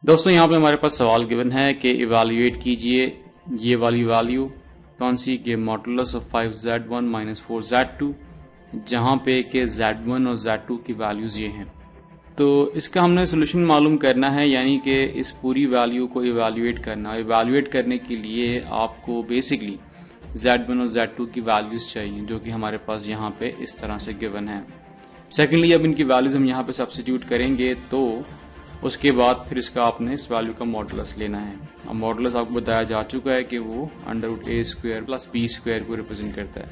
दोस्तों यहाँ पे हमारे पास सवाल गिवन है कि इवैल्यूएट कीजिए ये वाली वैल्यू कौन सी, कि modulus of 5z1 minus 4z2, जहाँ पे कि z1 और z2 की वैल्यूज ये हैं। तो इसका हमने सोल्यूशन मालूम करना है, यानी कि इस पूरी वैल्यू को इवैल्यूएट करना। इवैल्यूएट करने के लिए आपको बेसिकली z1 और z2 की वैल्यूज चाहिए, जो कि हमारे पास यहाँ पे इस तरह से गिवन है। सेकेंडली अब इनकी वैल्यूज हम यहाँ पे सब्स्टिट्यूट करेंगे, तो उसके बाद फिर इसका आपने इस वैल्यू का मॉडुलस लेना है। अब मॉडुलस आपको बताया जा चुका है कि वो √a² प्लस b² को रिप्रेजेंट करता है।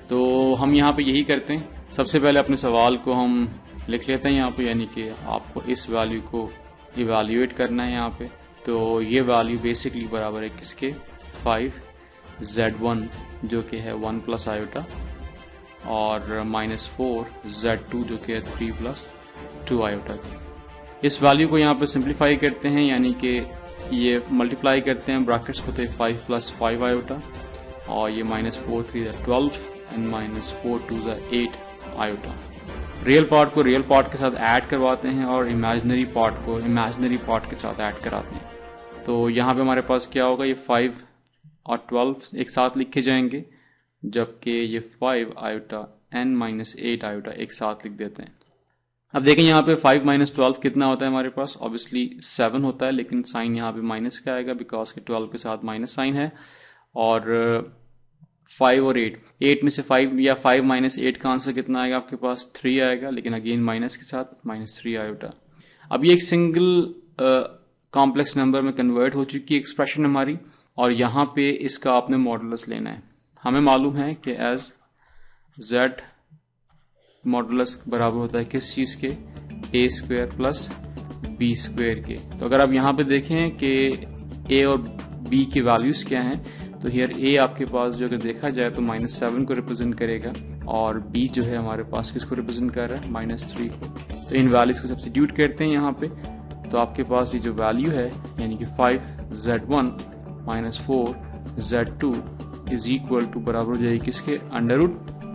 तो हम यहाँ पे यही करते हैं, सबसे पहले अपने सवाल को हम लिख लेते हैं यहाँ पे, यानी कि आपको इस वैल्यू को इवैल्यूएट करना है यहाँ पे। तो ये वैल्यू बेसिकली बराबर है किसके, 5z1 जो कि है 1 प्लस आयोटा और -4z2 जो कि है 3 प्लस 2 आयोटा। इस वैल्यू को यहाँ पे सिंप्लीफाई करते हैं, यानी कि ये मल्टीप्लाई करते हैं, ब्रैकेट्स होते हैं 5 प्लस 5 आयोटा और ये -4 3 12 एंड -4 2 8 आयोटा। रियल पार्ट को रियल पार्ट के साथ ऐड करवाते हैं और इमेजिनरी पार्ट को इमेजिनरी पार्ट के साथ ऐड कराते हैं। तो यहाँ पे हमारे पास क्या होगा, ये 5 और 12 एक साथ लिखे जाएंगे, जबकि ये 5 आयोटा n-8 आयोटा एक साथ लिख देते हैं। अब देखें यहाँ पे 5 - 12 कितना होता है हमारे पास, ऑब्वियसली 7 होता है, लेकिन साइन यहाँ पे माइनस का आएगा बिकॉज के 12 के साथ माइनस साइन है। और 5 और 8 में से 5 या 5 - 8 का आंसर कितना आएगा आपके पास, 3 आएगा, लेकिन अगेन माइनस के साथ -3 आयोटा। अब ये एक सिंगल कॉम्प्लेक्स नंबर में कन्वर्ट हो चुकी है एक्सप्रेशन हमारी, और यहाँ पे इसका आपने मॉडुलस लेना है। हमें मालूम है कि एज z मॉडुलस बराबर होता है किस चीज के, a² प्लस b² के। तो अगर आप यहाँ पे देखें कि a और b की वैल्यूज क्या हैं, तो हियर a आपके पास जो अगर देखा जाए तो -7 को रिप्रेजेंट करेगा और b जो है हमारे पास किसको रिप्रेजेंट कर रहा है, -3 को। तो इन वैल्यूज को सब्स्टिट्यूट करते हैं यहाँ पे, तो आपके पास ये जो वैल्यू है यानी कि 5z1 - 4z2 is equal to बराबर हो जाएगी किसके,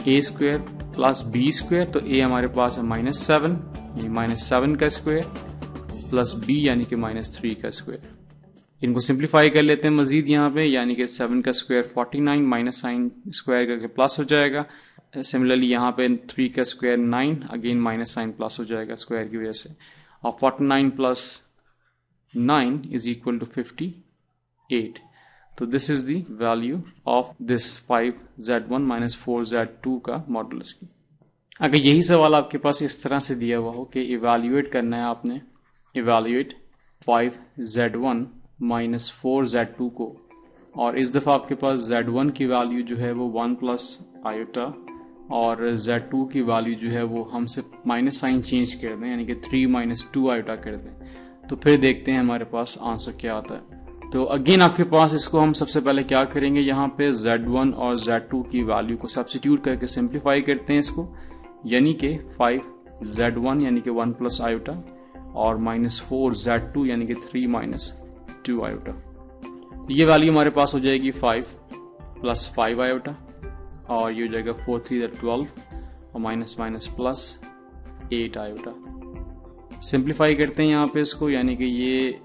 √a² प्लस b²। तो a हमारे पास है -7 यानी -7 का स्क्वायर प्लस b यानी कि -3 का स्क्वायर। इनको सिंप्लीफाई कर लेते हैं मजीद यहाँ पे, यानी कि 7 का स्क्वायर 49 माइनस साइन स्क्वायर करके प्लस हो जाएगा। सिमिलरली यहाँ पे 3 का square 9, again minus sine plus हो जाएगा स्क्वायर की वजह से, और 49 प्लस 9 इज इक्वल टू 58। तो this is the value of this 5z1 - 4z2 का मॉडुलस की। अगर यही सवाल आपके पास इस तरह से दिया हुआ हो कि इवैल्यूएट करना है आपने, इवैल्यूएट 5z1 - 4z2 को, और इस दफ़ा आपके पास z1 की वैल्यू जो है वो 1 प्लस आयोटा और z2 की वैल्यू जो है वो हमसे माइनस साइन चेंज कर दें, यानी कि 3 - 2 आयोटा कर दें, तो फिर देखते हैं हमारे पास आंसर क्या आता है। तो अगेन आपके पास इसको हम सबसे पहले क्या करेंगे, यहाँ पे z1 और z2 की वैल्यू को सब्स्टिट्यूट करके सिंप्लीफाई करते हैं इसको, यानी कि 5z1 यानी कि 1 प्लस आयोटा और -4z2 यानी कि 3 - 2 आयोटा। ये वैल्यू हमारे पास हो जाएगी 5 प्लस 5 आयोटा और ये हो जाएगा 4 3 12 और माइनस प्लस 8 आयोटा। सिंप्लीफाई करते हैं यहाँ पे इसको, यानी कि ये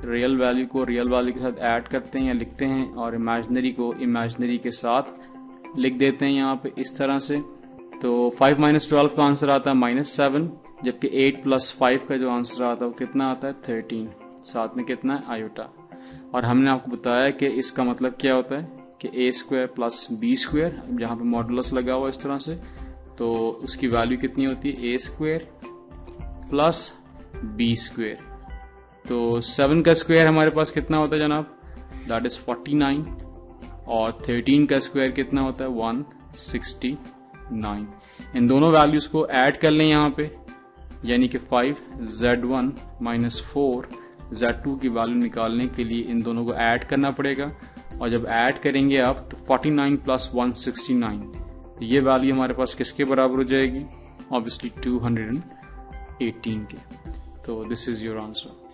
रियल वैल्यू को रियल वैल्यू के साथ ऐड करते हैं या लिखते हैं, और इमेजिनरी को इमेजिनरी के साथ लिख देते हैं यहाँ पे इस तरह से। तो 5 - 12 का आंसर आता है -7, जबकि 8 प्लस 5 का जो आंसर आता है वो कितना आता है, 13, साथ में कितना है, आयोटा। और हमने आपको बताया कि इसका मतलब क्या होता है कि a² प्लस b², जहाँ पे मॉडुलस लगा हुआ इस तरह से, तो उसकी वैल्यू कितनी होती है, a² प्लस b²। तो 7 का स्क्वायर हमारे पास कितना होता है जनाब, दैट इज 49, और 13 का स्क्वायर कितना होता है, 169। इन दोनों वैल्यूज को ऐड कर लें यहाँ पे, यानी कि 5z1 - 4z2 की वैल्यू निकालने के लिए इन दोनों को ऐड करना पड़ेगा, और जब ऐड करेंगे आप तो 49 प्लस 169, तो ये वैल्यू हमारे पास किसके बराबर हो जाएगी, ऑब्वियसली 218 के। तो दिस इज योर आंसर।